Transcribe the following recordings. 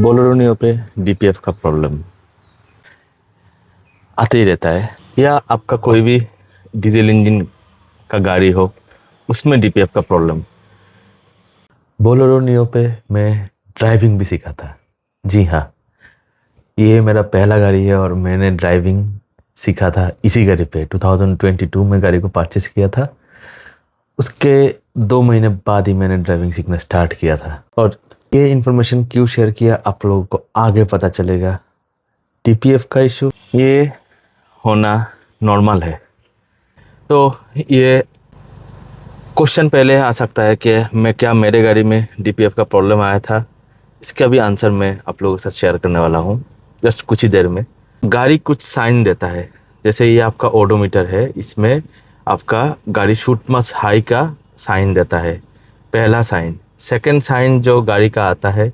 Bolero पे DPF का problem आते ही रहता है, या आपका कोई भी डीजल इंजन का गाड़ी हो उसमें डीपीएफ का प्रॉब्लम। बोलेरो पे मैं ड्राइविंग भी सीखा था। जी हाँ, ये मेरा पहला गाड़ी है और मैंने ड्राइविंग सीखा था इसी गाड़ी पे। 2022 में गाड़ी को परचेस किया था। उसके 2 महीने बाद ही मैंने ड्राइविंग सीखना स्टार्ट किया था। और ये इन्फॉर्मेशन क्यों शेयर किया, आप लोगों को आगे पता चलेगा। डीपीएफ का इशू ये होना नॉर्मल है। तो ये क्वेश्चन पहले आ सकता है कि मेरे गाड़ी में डीपीएफ का प्रॉब्लम आया था। इसका भी आंसर मैं आप लोगों के साथ शेयर करने वाला हूँ जस्ट कुछ ही देर में। गाड़ी कुछ साइन देता है, जैसे ये आपका ओडोमीटर है, इसमें आपका गाड़ी शूट मस्ट हाई का साइन देता है, पहला साइन। सेकंड साइन जो गाड़ी का आता है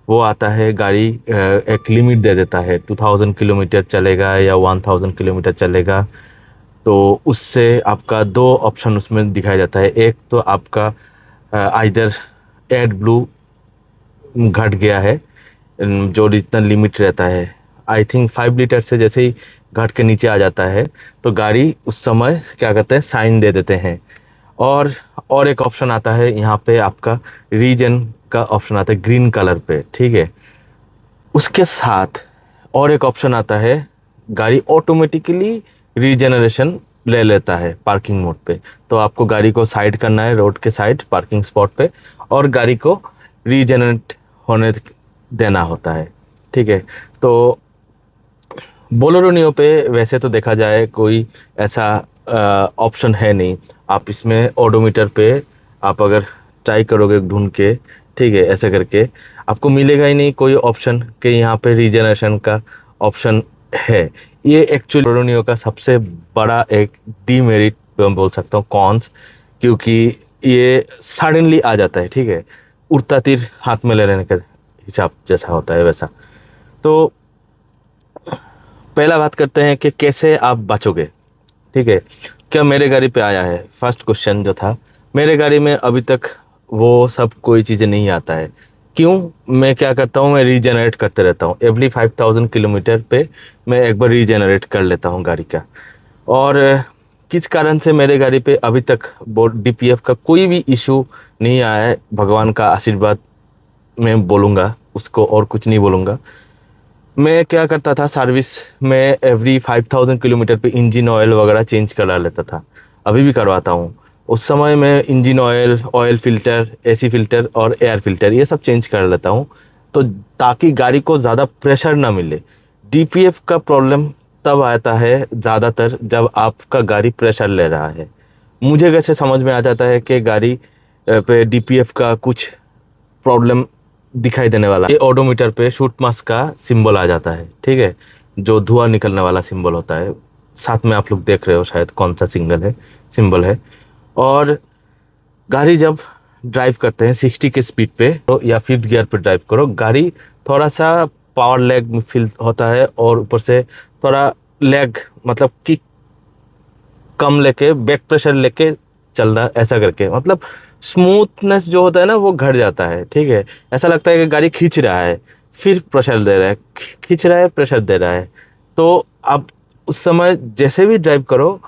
वो आता है, गाड़ी एक लिमिट दे देता है, 2000 किलोमीटर चलेगा या 1000 किलोमीटर चलेगा। तो उससे आपका दो ऑप्शन उसमें दिखाया जाता है। एक तो आपका आइदर एड ब्लू घट गया है, जो जितना लिमिट रहता है, आई थिंक 5 लीटर से जैसे ही घट के नीचे आ जाता है तो गाड़ी उस समय क्या करते हैं, साइन दे देते हैं। और एक ऑप्शन आता है यहाँ पे, आपका रीजन का ऑप्शन आता है ग्रीन कलर पे, ठीक है। उसके साथ और एक ऑप्शन आता है, गाड़ी ऑटोमेटिकली रीजनरेशन ले लेता है पार्किंग मोड पे। तो आपको गाड़ी को साइड करना है रोड के साइड पार्किंग स्पॉट पे, और गाड़ी को रीजनरेट होने देना होता है, ठीक है। तो बोलेरो नियो पे वैसे तो देखा जाए कोई ऐसा ऑप्शन है नहीं। आप इसमें ओडोमीटर पे आप अगर ट्राई करोगे ढूंढ के, ठीक है, ऐसे करके आपको मिलेगा ही नहीं कोई ऑप्शन कि यहाँ पे रीजनरेशन का ऑप्शन है। ये एक्चुअली बोलेरो नियो का सबसे बड़ा एक डीमेरिट मैं बोल सकता हूँ, कॉन्स, क्योंकि ये सडनली आ जाता है, ठीक है, उड़ता तीर हाथ में ले लेने का हिसाब जैसा होता है वैसा। तो पहला बात करते हैं कि कैसे आप बचोगे, ठीक है। क्या मेरे गाड़ी पे आया है, फर्स्ट क्वेश्चन जो था, मेरे गाड़ी में अभी तक वो सब कोई चीज़ें नहीं आता है। क्यों? मैं क्या करता हूँ, मैं रीजनरेट करते रहता हूँ। एवरी 5000 किलोमीटर पे मैं एक बार रीजनरेट कर लेता हूँ गाड़ी का। और किस कारण से मेरे गाड़ी पे अभी तक डीपीएफ का कोई भी इशू नहीं आया है, भगवान का आशीर्वाद मैं बोलूँगा उसको, और कुछ नहीं बोलूँगा। मैं क्या करता था, सर्विस में एवरी 5000 किलोमीटर पे इंजन ऑयल वगैरह चेंज करा लेता था, अभी भी करवाता हूँ। उस समय मैं engine oil, oil filter, AC filter और एयर फिल्टर ये सब चेंज कर लेता हूँ, तो ताकि गाड़ी को ज़्यादा प्रेशर ना मिले। डीपीएफ का प्रॉब्लम तब आता है ज़्यादातर जब आपका गाड़ी प्रेशर ले रहा है। मुझे कैसे समझ में आ जाता है कि गाड़ी पे डीपीएफ का कुछ प्रॉब्लम दिखाई देने वाला, ये ओडोमीटर पे शूट मास्क का सिंबल आ जाता है, ठीक है, जो धुआं निकलने वाला सिंबल होता है। साथ में आप लोग देख रहे हो शायद कौन सा सिंबल है। और गाड़ी जब ड्राइव करते हैं 60 के स्पीड पे, तो या 5th गियर पे ड्राइव करो, गाड़ी थोड़ा सा पावर लैग फील होता है, और ऊपर से थोड़ा लैग मतलब कि कम लेके बैक प्रेशर लेके चलना, ऐसा करके मतलब स्मूथनेस जो होता है ना वो घट जाता है, ठीक है। ऐसा लगता है कि गाड़ी खींच रहा है फिर प्रेशर दे रहा है, खींच रहा है प्रेशर दे रहा है। तो आप उस समय जैसे भी ड्राइव करो,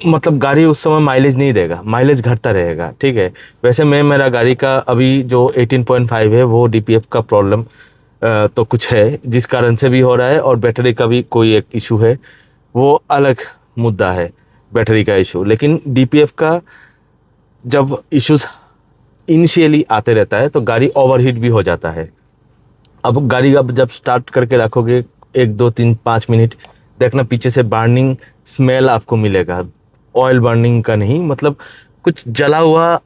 मतलब गाड़ी उस समय माइलेज नहीं देगा, माइलेज घटता रहेगा, ठीक है। वैसे मेरा गाड़ी का अभी जो 18.5 है वो डीपीएफ का प्रॉब्लम तो कुछ है जिस कारण से भी हो रहा है, और बैटरी का भी कोई एक इशू है, वो अलग मुद्दा है, बैटरी का इशू। लेकिन डीपीएफ का जब इश्यूज इनिशियली आते रहता है तो गाड़ी ओवरहीट भी हो जाता है। अब गाड़ी अब जब स्टार्ट करके रखोगे 1 2 3 5 मिनट, देखना पीछे से बर्निंग स्मेल आपको मिलेगा, ऑयल बर्निंग का नहीं, मतलब कुछ जला हुआ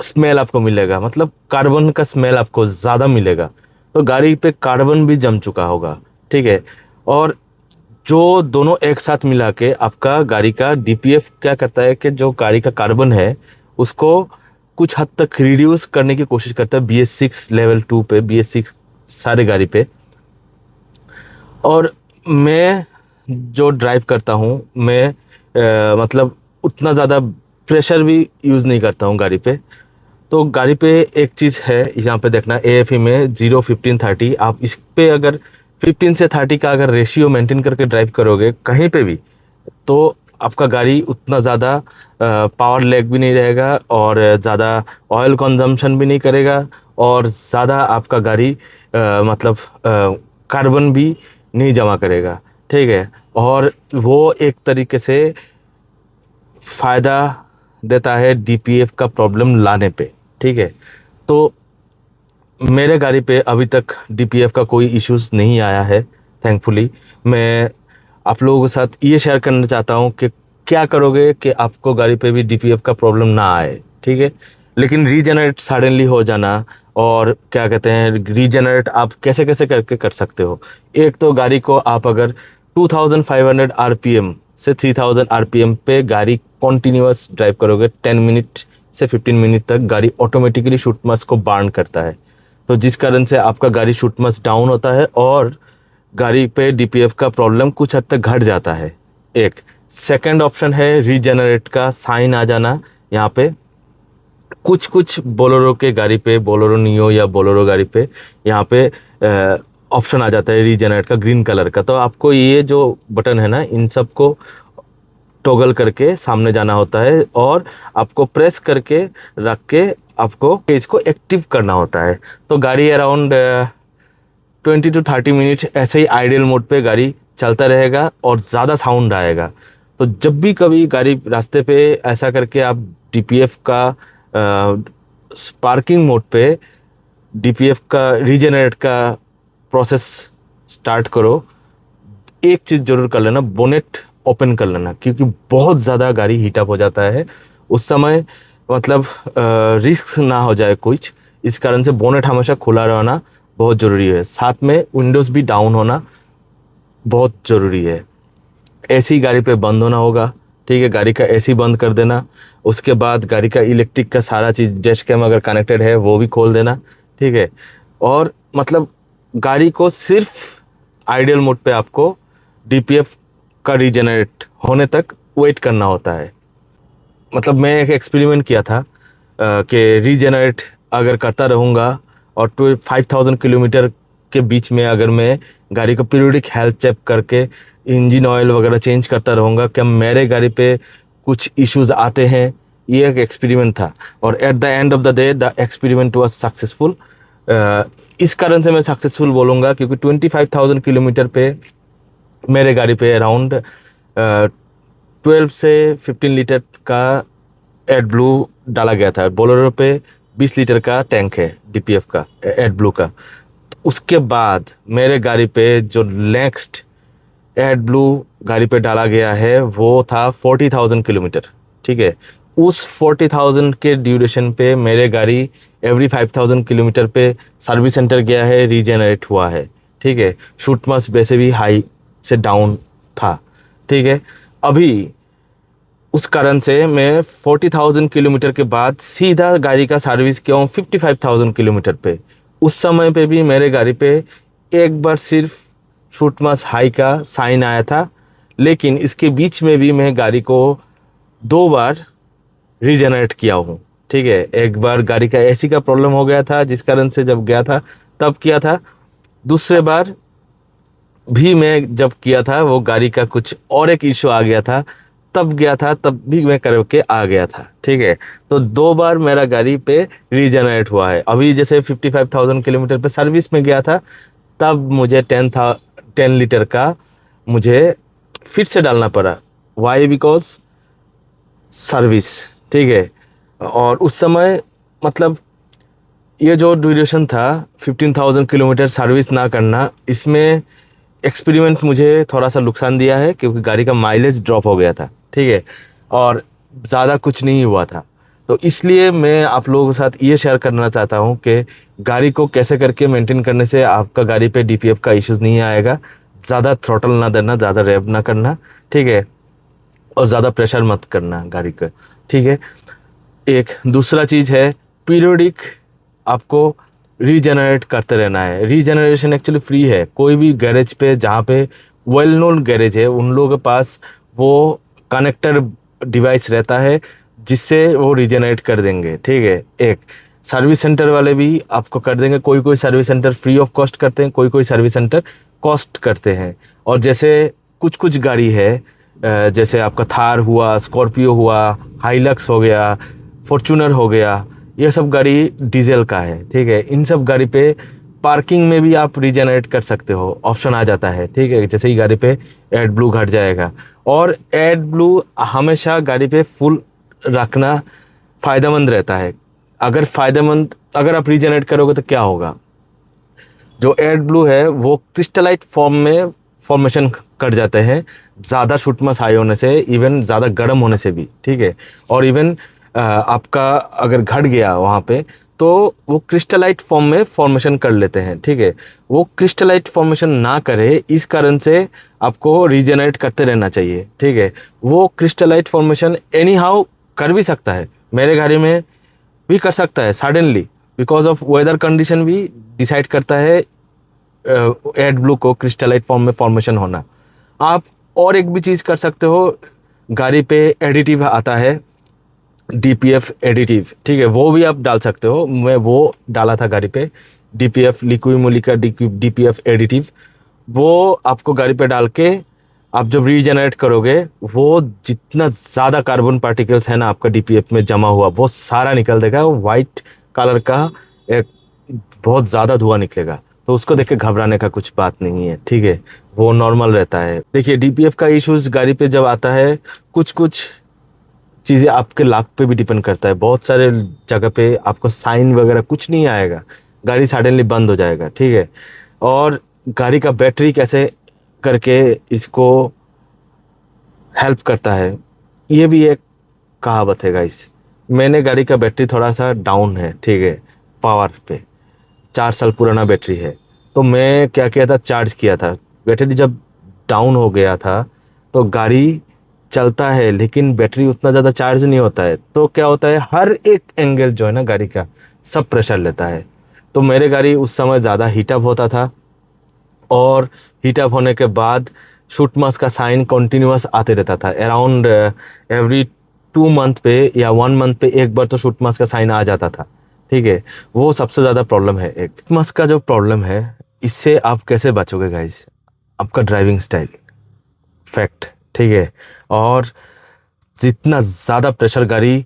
स्मेल आपको मिलेगा, मतलब कार्बन का स्मेल आपको ज़्यादा मिलेगा। तो गाड़ी पे कार्बन भी जम चुका होगा, ठीक है। और जो दोनों एक साथ मिला के आपका गाड़ी का डीपीएफ क्या करता है कि जो गाड़ी का कार्बन है उसको कुछ हद तक रिड्यूस करने की कोशिश करता है BS6 लेवल 2 पे, BS6 सारे गाड़ी पे। और मैं जो ड्राइव करता हूँ, मैं मतलब उतना ज़्यादा प्रेशर भी यूज़ नहीं करता हूँ गाड़ी पे। तो गाड़ी पे एक चीज़ है यहाँ पे देखना, AFE में 0 15 30, आप इस पे अगर 15 से 30 का अगर रेशियो मेंटेन करके ड्राइव करोगे कहीं पे भी, तो आपका गाड़ी उतना ज़्यादा पावर लैग भी नहीं रहेगा और ज़्यादा ऑयल कंजम्पशन भी नहीं करेगा और ज़्यादा आपका गाड़ी मतलब कार्बन भी नहीं जमा करेगा, ठीक है। और वो एक तरीके से फ़ायदा देता है DPF का प्रॉब्लम लाने पे, ठीक है। तो मेरे गाड़ी पे अभी तक DPF का कोई इश्यूज़ नहीं आया है, थैंकफुली। मैं आप लोगों के साथ ये शेयर करना चाहता हूँ कि क्या करोगे कि आपको गाड़ी पे भी DPF का प्रॉब्लम ना आए, ठीक है। लेकिन रीजनरेट सडनली हो जाना, और क्या कहते हैं, रीजनरेट आप कैसे कैसे करके कर सकते हो। एक तो गाड़ी को आप अगर 2500 RPM से 3000 RPM पे गाड़ी कॉन्टीन्यूअस ड्राइव करोगे, 10 मिनट से 15 मिनट तक गाड़ी ऑटोमेटिकली शूट मास को बर्न करता है, तो जिस कारण से आपका गाड़ी शूट मास डाउन होता है और गाड़ी पे DPF का प्रॉब्लम कुछ हद तक घट जाता है। एक सेकंड ऑप्शन है रीजनरेट का साइन आ जाना। यहाँ पे कुछ कुछ बोलेरो के गाड़ी पे, बोलेरो नियो या बोलेरो गाड़ी पे यहाँ पे ऑप्शन आ जाता है रीजनरेट का, ग्रीन कलर का। तो आपको ये जो बटन है ना, इन सबको टॉगल करके सामने जाना होता है और आपको प्रेस करके रख के आपको इसको एक्टिव करना होता है। तो गाड़ी अराउंड 20 to 30 मिनट ऐसे ही आइडियल मोड पे गाड़ी चलता रहेगा और ज़्यादा साउंड आएगा। तो जब भी कभी गाड़ी रास्ते पे ऐसा करके आप DPF का स्पार्किंग मोड पे DPF का रीजनरेट का प्रोसेस स्टार्ट करो, एक चीज़ ज़रूर कर लेना, बोनेट ओपन कर लेना, क्योंकि बहुत ज़्यादा गाड़ी हीट अप हो जाता है उस समय, मतलब रिस्क ना हो जाए कुछ, इस कारण से बोनेट हमेशा खुला रहना बहुत ज़रूरी है। साथ में विंडोज़ भी डाउन होना बहुत ज़रूरी है। AC गाड़ी पे बंद होना होगा, ठीक है, गाड़ी का AC बंद कर देना। उसके बाद गाड़ी का इलेक्ट्रिक का सारा चीज़, डैश कैम अगर कनेक्टेड है वो भी खोल देना, ठीक है। और मतलब गाड़ी को सिर्फ आइडियल मोड पे आपको DPF का रीजनरेट होने तक वेट करना होता है। मतलब मैं एक एक्सपेरिमेंट किया था कि रीजनरेट अगर करता रहूँगा और 5000 किलोमीटर के बीच में अगर मैं गाड़ी को पीरियोडिक हेल्थ चेक करके इंजन ऑयल वगैरह चेंज करता रहूँगा, क्या मेरे गाड़ी पे कुछ इश्यूज़ आते हैं। ये एक एक्सपेरिमेंट था और at the end of the day the experiment was successful. इस कारण से मैं सक्सेसफुल बोलूँगा क्योंकि 25,000 किलोमीटर पे मेरे गाड़ी पे अराउंड 12 से 15 लीटर का एडब्लू डाला गया था। बोलेरो पे 20 लीटर का टैंक है DPF का, एडब्लू का। उसके बाद मेरे गाड़ी पे जो नेक्स्ट एडब्लू गाड़ी पे डाला गया है वो था 40,000 किलोमीटर, ठीक है। उस 40,000 के ड्यूरेशन पे मेरे गाड़ी एवरी 5,000 किलोमीटर पे सर्विस सेंटर गया है, रीजनरेट हुआ है, ठीक है। शूट मास वैसे भी हाई से डाउन था, ठीक है। अभी उस कारण से मैं 40,000 किलोमीटर के बाद सीधा गाड़ी का सर्विस किया हूँ 55,000 किलोमीटर पे। उस समय पे भी मेरे गाड़ी पे एक बार सिर्फ शूट मास हाई का साइन आया था, लेकिन इसके बीच में भी मैं गाड़ी को 2 बार रीजनरेट किया हूँ, ठीक है। एक बार गाड़ी का AC का प्रॉब्लम हो गया था जिस कारण से जब गया था तब किया था। दूसरे बार भी मैं जब किया था वो गाड़ी का कुछ और एक इशू आ गया था, तब गया था, तब भी मैं करके आ गया था, ठीक है। तो 2 बार मेरा गाड़ी पे रीजनरेट हुआ है। अभी जैसे 55,000 किलोमीटर पे सर्विस में गया था तब मुझे 10 लीटर का मुझे फिर से डालना पड़ा। वाई? बिकॉज सर्विस, ठीक है। और उस समय मतलब ये जो ड्यूरेशन था 15,000 किलोमीटर सर्विस ना करना, इसमें एक्सपेरिमेंट मुझे थोड़ा सा नुकसान दिया है क्योंकि गाड़ी का माइलेज ड्रॉप हो गया था, ठीक है, और ज़्यादा कुछ नहीं हुआ था। तो इसलिए मैं आप लोगों के साथ ये शेयर करना चाहता हूँ कि गाड़ी को कैसे करके मेंटेन करने से आपका गाड़ी पे DPF का इश्यूज़ नहीं आएगा। ज़्यादा थ्रॉटल ना देना, ज़्यादा रेव ना करना, ठीक है, और ज़्यादा प्रेशर मत करना गाड़ी का, ठीक है। एक दूसरा चीज़ है, पीरियोडिक आपको रीजनरेट करते रहना है। रीजनरेशन एक्चुअली फ्री है। कोई भी गैरेज पे जहाँ पे वेल नोन गैरेज है उन लोगों के पास वो कनेक्टर डिवाइस रहता है जिससे वो रीजनरेट कर देंगे, ठीक है। एक सर्विस सेंटर वाले भी आपको कर देंगे, कोई कोई service centre free of cost करते हैं, कोई कोई सर्विस सेंटर कॉस्ट करते हैं। और जैसे कुछ कुछ गाड़ी है, जैसे आपका थार हुआ, स्कॉर्पियो हुआ, हाइलक्स हो गया, फॉर्च्यूनर हो गया, ये सब गाड़ी डीजल का है, ठीक है। इन सब गाड़ी पे पार्किंग में भी आप रीजनरेट कर सकते हो, ऑप्शन आ जाता है, ठीक है। जैसे ही गाड़ी पे एड ब्लू घट जाएगा, और एड ब्लू हमेशा गाड़ी पे फुल रखना फ़ायदेमंद रहता है। अगर आप रीजनरेट करोगे तो क्या होगा, जो एड ब्लू है वो क्रिस्टलाइट फॉर्म में फॉर्मेशन कर जाते हैं, ज़्यादा शुटमस हाई होने से, इवन ज़्यादा गर्म होने से भी, ठीक है। और इवन आपका अगर घट गया वहाँ पे, तो वो क्रिस्टलाइट फॉर्म में फॉर्मेशन कर लेते हैं, ठीक है। वो क्रिस्टलाइट फॉर्मेशन ना करे, इस कारण से आपको रीजनरेट करते रहना चाहिए, ठीक है। वो क्रिस्टलाइट फॉर्मेशन एनी हाउ कर भी सकता है, मेरे गाड़ी में भी कर सकता है suddenly, because of weather condition भी डिसाइड करता है एड ब्लू को क्रिस्टलाइट फॉर्म में फॉर्मेशन होना। आप और एक भी चीज़ कर सकते हो, गाड़ी पे एडिटिव आता है, डीपीएफ एडिटिव, ठीक है, वो भी आप डाल सकते हो। मैं वो डाला था गाड़ी पे, डीपीएफ लिक्विड मोलिका डीपीएफ एडिटिव, वो आपको गाड़ी पे डाल के आप जब रीजनरेट करोगे, वो जितना ज़्यादा कार्बन पार्टिकल्स है ना आपका डीपीएफ में जमा हुआ, वो सारा निकल देगा। वो वाइट कलर का एक बहुत ज़्यादा धुआं निकलेगा, तो उसको देख के घबराने का कुछ बात नहीं है, ठीक है, वो नॉर्मल रहता है। देखिए, डीपीएफ का इश्यूज गाड़ी पे जब आता है, कुछ कुछ चीज़ें आपके लाक पे भी डिपेंड करता है। बहुत सारे जगह पे आपको साइन वगैरह कुछ नहीं आएगा, गाड़ी सडनली बंद हो जाएगा, ठीक है। और गाड़ी का बैटरी कैसे करके इसको हेल्प करता है, ये भी एक कहावत है गाइस। मैंने गाड़ी का बैटरी थोड़ा सा डाउन है, ठीक है, पावर पे 4 साल पुराना बैटरी है, तो मैं क्या किया था, चार्ज किया था। बैटरी जब डाउन हो गया था तो गाड़ी चलता है, लेकिन बैटरी उतना ज़्यादा चार्ज नहीं होता है, तो क्या होता है, हर एक एंगल जो है ना गाड़ी का, सब प्रेशर लेता है। तो मेरे गाड़ी उस समय ज़्यादा हीटअप होता था, और हीटअप होने के बाद शूट मास का साइन कंटिन्यूअस आते रहता था। अराउंड एवरी 2 मंथ पे या 1 मंथ पे एक बार तो शूट मास का साइन आ जाता था, ठीक है। वो सबसे ज़्यादा प्रॉब्लम है। एक मास का जो प्रॉब्लम है, इससे आप कैसे बचोगे गाइस, आपका ड्राइविंग स्टाइल फैक्ट, ठीक है। और जितना ज़्यादा प्रेशर गाड़ी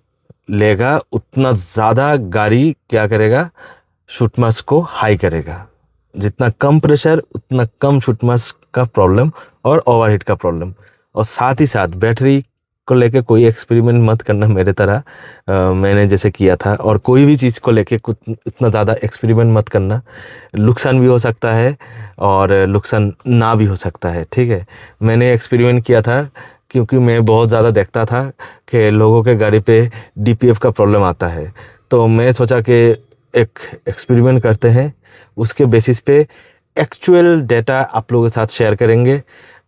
लेगा, उतना ज़्यादा गाड़ी क्या करेगा, शूट मास को हाई करेगा। जितना कम प्रेशर, उतना कम शूट मास का प्रॉब्लम और ओवरहीट का प्रॉब्लम। और साथ ही साथ बैटरी को लेके कोई एक्सपेरिमेंट मत करना मेरे तरह, मैंने जैसे किया था। और कोई भी चीज़ को लेके कुछ इतना ज़्यादा एक्सपेरिमेंट मत करना, नुकसान भी हो सकता है और नुकसान ना भी हो सकता है, ठीक है। मैंने एक्सपेरिमेंट किया था क्योंकि मैं बहुत ज़्यादा देखता था कि लोगों के गाड़ी पे डीपीएफ का प्रॉब्लम आता है, तो मैं सोचा कि एक एक्सपेरिमेंट करते हैं, उसके बेसिस पे एक्चुअल डेटा आप लोगों के साथ शेयर करेंगे,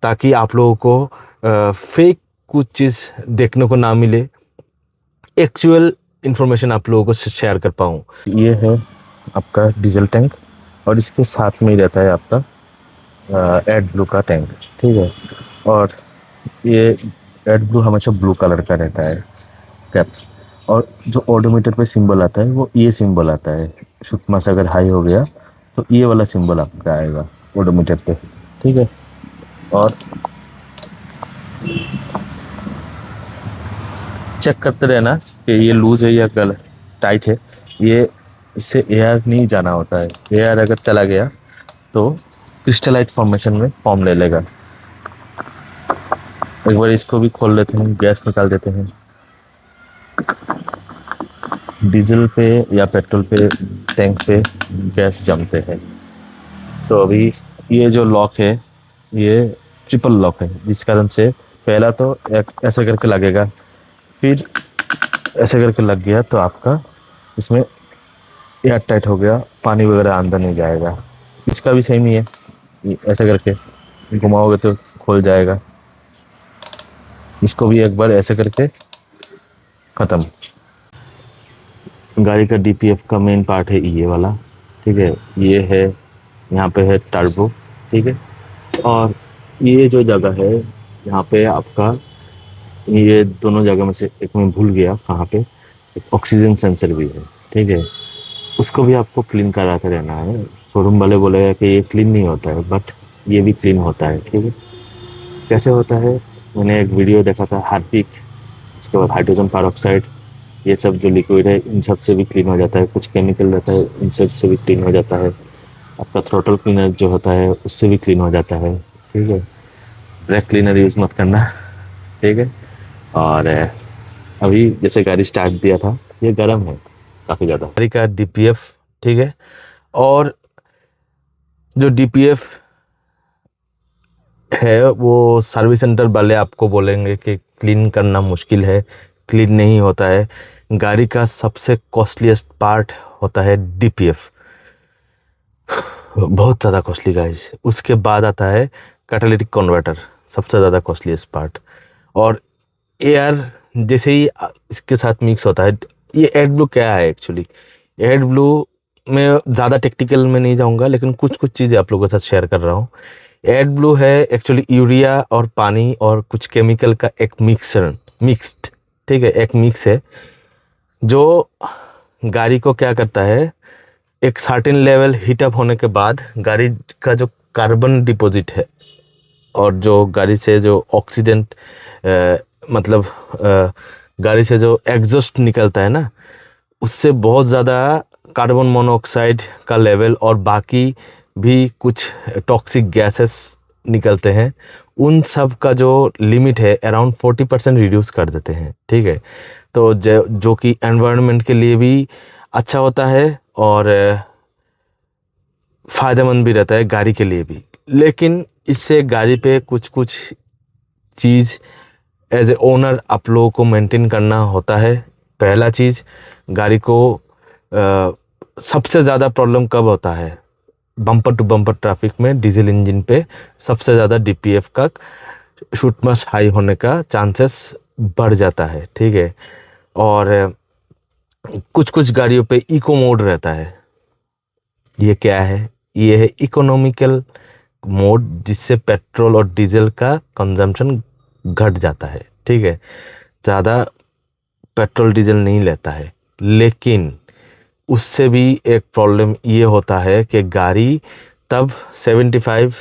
ताकि आप लोगों को फेक कुछ चीज़ देखने को ना मिले, एक्चुअल इन्फॉर्मेशन आप लोगों को शेयर कर पाऊँ। ये है आपका डीजल टैंक, और इसके साथ में ही रहता है आपका एड ब्लू का टैंक, ठीक है। और ये एड ब्लू हमेशा ब्लू कलर का रहता है कैप, और जो ओडोमीटर पे सिंबल आता है वो ये सिंबल आता है। शूट मास अगर हाई हो गया तो ये वाला सिंबल आपका आएगा ओडोमीटर पे, ठीक है। और चेक करते रहना कि ये लूज है या गल टाइट है, ये इससे एयर नहीं जाना होता है। एयर अगर चला गया तो क्रिस्टलाइट फॉर्मेशन में फॉर्म ले लेगा। एक बार इसको भी खोल लेते हैं, गैस निकाल देते हैं। डीजल पे या पेट्रोल पे टैंक पे गैस जमते हैं, तो अभी ये जो लॉक है ये ट्रिपल लॉक है, जिस कारण से पहला तो ऐसे करके लगेगा, फिर ऐसे करके लग गया तो आपका इसमें एयर टाइट हो गया, पानी वगैरह अंदर नहीं जाएगा। इसका भी सेम ही है, ये ऐसे करके घुमाओगे तो खोल जाएगा। इसको भी एक बार ऐसे करके ख़त्म। गाड़ी का डीपीएफ का मेन पार्ट है ये वाला, ठीक है। ये है, यहाँ पे है टर्बो, ठीक है। और ये जो जगह है यहाँ पे आपका, ये दोनों जगह में से एक मैं भूल गया कहाँ पे, एक ऑक्सीजन सेंसर भी है, ठीक है। उसको भी आपको क्लीन कराते रहना है। शोरूम वाले बोलेगा कि ये क्लीन नहीं होता है, बट ये भी क्लीन होता है, ठीक है। कैसे होता है, मैंने एक वीडियो देखा था, हार्पिक, उसके बाद हाइड्रोजन पेरोक्साइड, ये सब जो लिक्विड है इन सब से भी क्लीन हो जाता है। कुछ केमिकल रहता है, इन सब से भी क्लीन हो जाता है। आपका थ्रोटल क्लीनर जो होता है उससे भी क्लीन हो जाता है, ठीक है। ब्रेक क्लीनर यूज़ मत करना, ठीक है। और अभी जैसे गाड़ी स्टार्ट दिया था, ये गर्म है काफ़ी ज़्यादा। गाड़ी का डीपीएफ, ठीक है। और जो डीपीएफ है वो सर्विस सेंटर वाले आपको बोलेंगे कि क्लीन करना मुश्किल है, क्लीन नहीं होता है। गाड़ी का सबसे कॉस्टलीस्ट पार्ट होता है डीपीएफ, बहुत ज़्यादा कॉस्टली गाइस। उसके बाद आता है कैटालिटिक कन्वर्टर, सबसे ज़्यादा कॉस्टलीस्ट पार्ट। और एयर जैसे ही इसके साथ मिक्स होता है, ये एड ब्लू क्या है एक्चुअली, एड ब्लू में ज़्यादा टेक्निकल में नहीं जाऊंगा, लेकिन कुछ कुछ चीज़ें आप लोगों के साथ शेयर कर रहा हूँ। एड ब्लू है एक्चुअली यूरिया और पानी और कुछ केमिकल का एक मिक्स्ड, ठीक है, एक मिक्स है जो गाड़ी को क्या करता है, एक सर्टेन लेवल हीटअप होने के बाद गाड़ी का जो कार्बन डिपॉजिट है और जो गाड़ी से जो ऑक्सीडेंट मतलब गाड़ी से जो एग्जॉस्ट निकलता है ना, उससे बहुत ज़्यादा कार्बन मोनोऑक्साइड का लेवल और बाकी भी कुछ टॉक्सिक गैसेस निकलते हैं। उन सब का जो लिमिट है अराउंड 40% रिड्यूस कर देते हैं, ठीक है। तो जो कि एनवायरनमेंट के लिए भी अच्छा होता है और फ़ायदेमंद भी रहता है गाड़ी के लिए भी। लेकिन इससे गाड़ी पे कुछ कुछ चीज़ एज ए ओनर आप लोगों को मेंटेन करना होता है। पहला चीज़, गाड़ी को सबसे ज़्यादा प्रॉब्लम कब होता है, बम्पर टू बम्पर ट्रैफिक में डीजल इंजन पे सबसे ज़्यादा डीपीएफ का शूटमस हाई होने का चांसेस बढ़ जाता है, ठीक है। और कुछ कुछ गाड़ियों पे इको मोड रहता है। ये क्या है, ये है इकोनॉमिकल मोड, जिससे पेट्रोल और डीजल का कंजम्पशन घट जाता है, ठीक है। ज़्यादा पेट्रोल डीजल नहीं लेता है। लेकिन उससे भी एक प्रॉब्लम ये होता है कि गाड़ी तब 75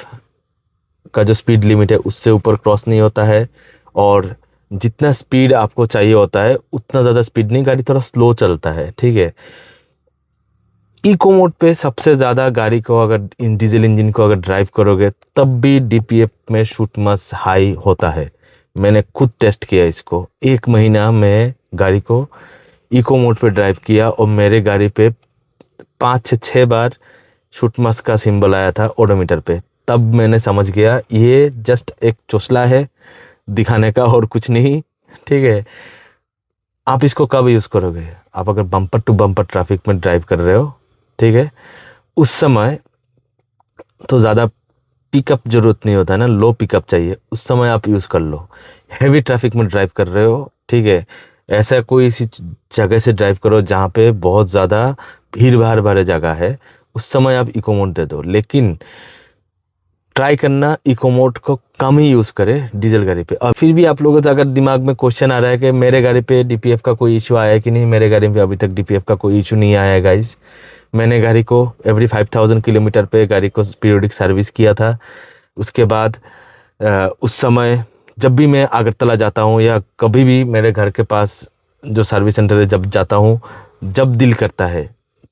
का जो स्पीड लिमिट है उससे ऊपर क्रॉस नहीं होता है, और जितना स्पीड आपको चाहिए होता है उतना ज़्यादा स्पीड नहीं, गाड़ी थोड़ा स्लो चलता है, ठीक है। इको मोड पे सबसे ज़्यादा गाड़ी को अगर डीजल इंजन को अगर ड्राइव करोगे तब भी डीपीएफ में शूटमस हाई होता है। मैंने खुद टेस्ट किया इसको, 1 महीना मैं गाड़ी को इको मोड पे ड्राइव किया और मेरे गाड़ी पे 5 से 6 बार शूटमस का सिंबल आया था ओडोमीटर पे। तब मैंने समझ गया ये जस्ट एक चोसला है दिखाने का और कुछ नहीं, ठीक है। आप इसको कब यूज़ करोगे, आप अगर बम्पर टू बम्पर ट्रैफिक में ड्राइव कर रहे हो, ठीक है, उस समय तो ज़्यादा पिकअप जरूरत नहीं होता है ना, लो पिकअप चाहिए, उस समय आप यूज़ कर लो। हैवी ट्रैफिक में ड्राइव कर रहे हो, ठीक है, ऐसा कोई सी जगह से ड्राइव करो जहाँ पे बहुत ज़्यादा भीड़ भाड़ भरे जगह है, उस समय आप इको मोड दे दो। लेकिन ट्राई करना इको मोड को कम ही यूज़ करें डीजल गाड़ी पे। और फिर भी आप लोगों से अगर दिमाग में क्वेश्चन आ रहा है कि मेरे गाड़ी पे डीपीएफ का कोई इशू आया है कि नहीं, मेरे गाड़ी में अभी तक डीपीएफ का कोई इशू नहीं आया है गाइस। मैंने गाड़ी को एवरी 5000 किलोमीटर पे गाड़ी को पीरियोडिक सर्विस किया था। उसके बाद उस समय जब भी मैं अगरतला जाता हूँ या कभी भी मेरे घर के पास जो सर्विस सेंटर है जब जाता हूँ, जब दिल करता है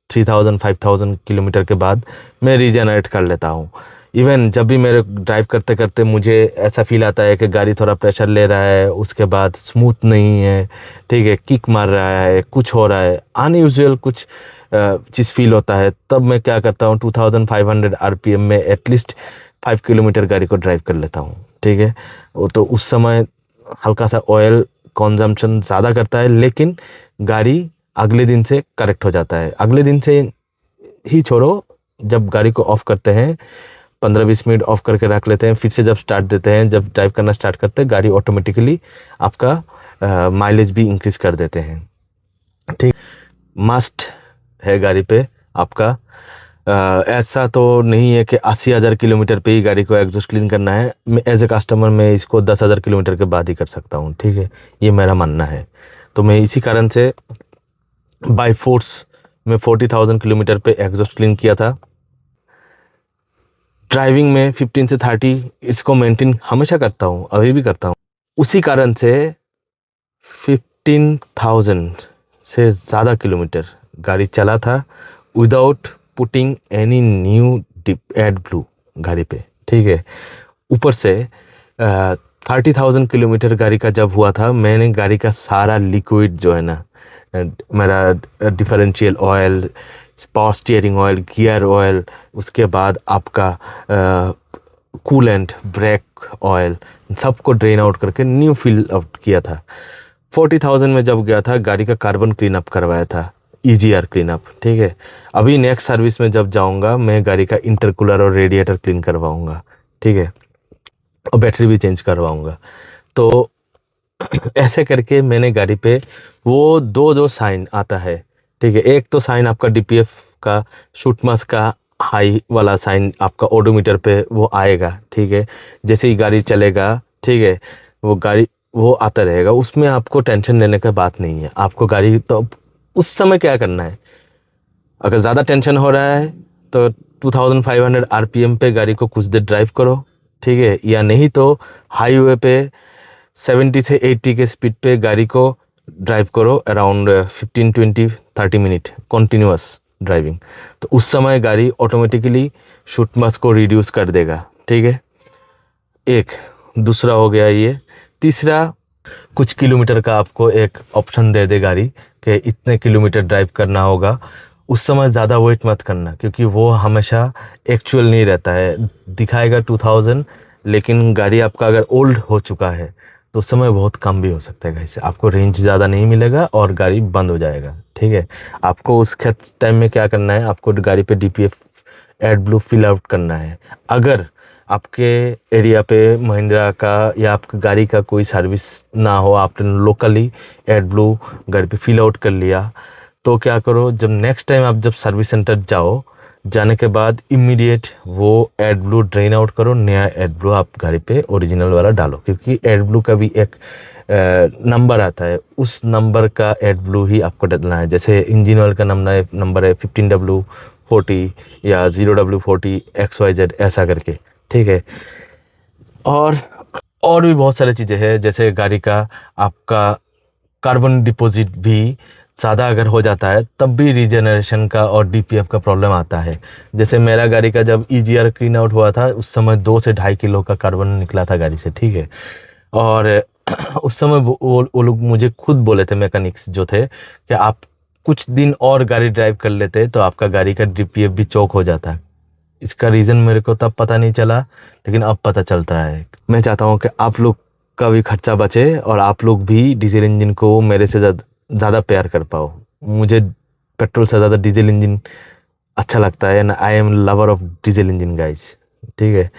3000-5000 किलोमीटर के बाद मैं रीजनरेट कर लेता हूँ। इवन जब भी मेरे ड्राइव करते करते मुझे ऐसा फील आता है कि गाड़ी थोड़ा प्रेशर ले रहा है, उसके बाद स्मूथ नहीं है, ठीक है, किक मार रहा है, कुछ हो रहा है, अनयूजुअल कुछ चीज़ फील होता है, तब मैं क्या करता हूँ 2500 आरपीएम में एटलीस्ट 5 किलोमीटर गाड़ी को ड्राइव कर लेता हूँ, ठीक है। वो तो उस समय हल्का सा ऑयल कंजम्पशन ज़्यादा करता है, लेकिन गाड़ी अगले दिन से करेक्ट हो जाता है। अगले दिन से ही छोड़ो, जब गाड़ी को ऑफ करते हैं 15-20 मिनट ऑफ करके रख लेते हैं, फिर से जब स्टार्ट देते हैं, जब ड्राइव करना स्टार्ट करते हैं, गाड़ी ऑटोमेटिकली आपका माइलेज भी इंक्रीज कर देते हैं, ठीक। मस्ट है गाड़ी पे आपका। ऐसा तो नहीं है कि 80,000 किलोमीटर पे ही गाड़ी को एग्जॉस्ट क्लीन करना है। मैं एज ए कस्टमर मैं इसको 10,000 किलोमीटर के बाद ही कर सकता हूँ, ठीक है, ये मेरा मानना है। तो मैं इसी कारण से बाय फोर्स मैं 40,000 किलोमीटर पे एग्जॉस्ट क्लीन किया था। ड्राइविंग में 15 से 30 इसको मेंटेन हमेशा करता हूँ, अभी भी करता हूँ। उसी कारण से 15,000 से ज़्यादा किलोमीटर गाड़ी चला था without putting any new AdBlue गाड़ी पे, ठीक है। ऊपर से 30,000 किलोमीटर गाड़ी का जब हुआ था, मैंने गाड़ी का सारा लिक्विड जो है ना, मेरा differential oil, power steering oil, gear oil, उसके बाद आपका कूलेंट, ब्रेक ऑयल, सबको ड्रेन आउट करके न्यू फिल आउट किया था। 40,000 में जब गया था, गाड़ी का कार्बन क्लीन अप करवाया था, EGR क्लीन अप, ठीक है। अभी नेक्स्ट सर्विस में जब जाऊंगा, मैं गाड़ी का इंटरकूलर और रेडिएटर क्लीन करवाऊंगा, ठीक है, और बैटरी भी चेंज करवाऊंगा। तो ऐसे करके मैंने गाड़ी पे वो दो जो साइन आता है, ठीक है, एक तो साइन आपका DPF का शूट मास्क का हाई वाला साइन आपका ओडोमीटर पे वो आएगा, ठीक है। जैसे ही गाड़ी चलेगा, ठीक है, वो गाड़ी वो आता रहेगा, उसमें आपको टेंशन लेने का बात नहीं है। आपको गाड़ी तो उस समय क्या करना है, अगर ज़्यादा टेंशन हो रहा है तो 2500 RPM पे गाड़ी को कुछ देर ड्राइव करो, ठीक है, या नहीं तो हाईवे पे 70 से 80 के स्पीड पे गाड़ी को ड्राइव करो, अराउंड 15, 20, 30 मिनट कंटिन्यूअस ड्राइविंग। तो उस समय गाड़ी ऑटोमेटिकली शूट मास्क को रिड्यूस कर देगा, ठीक है। एक दूसरा हो गया ये। तीसरा, कुछ किलोमीटर का आपको एक ऑप्शन दे दे गाड़ी कि इतने किलोमीटर ड्राइव करना होगा। उस समय ज़्यादा वेट मत करना, क्योंकि वो हमेशा एक्चुअल नहीं रहता है। दिखाएगा 2000, लेकिन गाड़ी आपका अगर ओल्ड हो चुका है तो उस समय बहुत कम भी हो सकता है, इससे आपको रेंज ज़्यादा नहीं मिलेगा और गाड़ी बंद हो जाएगा, ठीक है। आपको उस टाइम में क्या करना है, आपको गाड़ी पे DPF AdBlue fill out करना है। अगर आपके एरिया पे महिंद्रा का या आपकी गाड़ी का कोई सर्विस ना हो, आपने लोकली एड ब्लू गाड़ी पे फिल आउट कर लिया, तो क्या करो, जब नेक्स्ट टाइम आप जब सर्विस सेंटर जाओ, जाने के बाद इमीडिएट वो एड ब्लू ड्रेन आउट करो, नया एड ब्लू आप गाड़ी पे ओरिजिनल वाला डालो, क्योंकि एड ब्लू का भी एक नंबर आता है, उस नंबर का एड ब्लू ही आपको डालना है। जैसे इंजन ऑयल का नंबर है 15W40 या 0W40 XYZ ऐसा करके, ठीक है। और भी बहुत सारी चीज़ें हैं, जैसे गाड़ी का आपका कार्बन डिपॉजिट भी ज़्यादा अगर हो जाता है तब भी रीजनरेशन का और DPF का प्रॉब्लम आता है। जैसे मेरा गाड़ी का जब EGR क्लीन आउट हुआ था, उस समय 2 से 2.5 किलो का कार्बन निकला था गाड़ी से, ठीक है। और उस समय वो लोग मुझे खुद बोले थे, मैकेनिक्स जो थे, कि आप कुछ दिन और गाड़ी ड्राइव कर लेते तो आपका गाड़ी का DPF भी चौक हो जाता। इसका रीज़न मेरे को तब पता नहीं चला, लेकिन अब पता चलता है। मैं चाहता हूँ कि आप लोग का भी खर्चा बचे और आप लोग भी डीजल इंजन को मेरे से ज़्यादा प्यार कर पाओ। मुझे पेट्रोल से ज़्यादा डीजल इंजन अच्छा लगता है, and I am lover of diesel engine guys, ठीक है।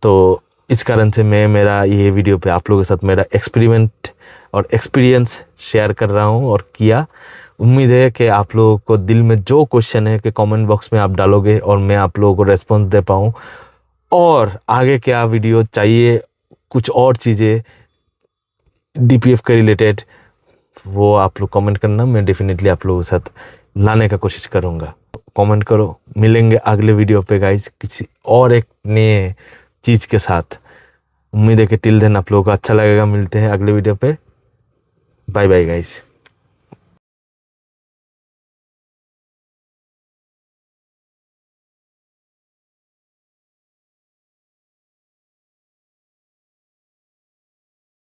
तो इस कारण से मैं मेरा ये वीडियो पे आप लोगों के साथ मेरा एक्सपेरिमेंट और एक्सपीरियंस शेयर कर रहा हूँ और किया। उम्मीद है कि आप लोगों को दिल में जो क्वेश्चन है कि कमेंट बॉक्स में आप डालोगे और मैं आप लोगों को रेस्पॉन्स दे पाऊँ, और आगे क्या वीडियो चाहिए, कुछ और चीज़ें DPF के रिलेटेड, वो आप लोग कमेंट करना, मैं डेफिनेटली आप लोगों के साथ लाने का कोशिश करूँगा। कमेंट करो, मिलेंगे अगले वीडियो पे गाइस किसी और एक नए चीज़ के साथ। उम्मीद है कि टिल देन आप लोगों को अच्छा लगेगा। मिलते हैं अगले वीडियो पे। Bye bye guys.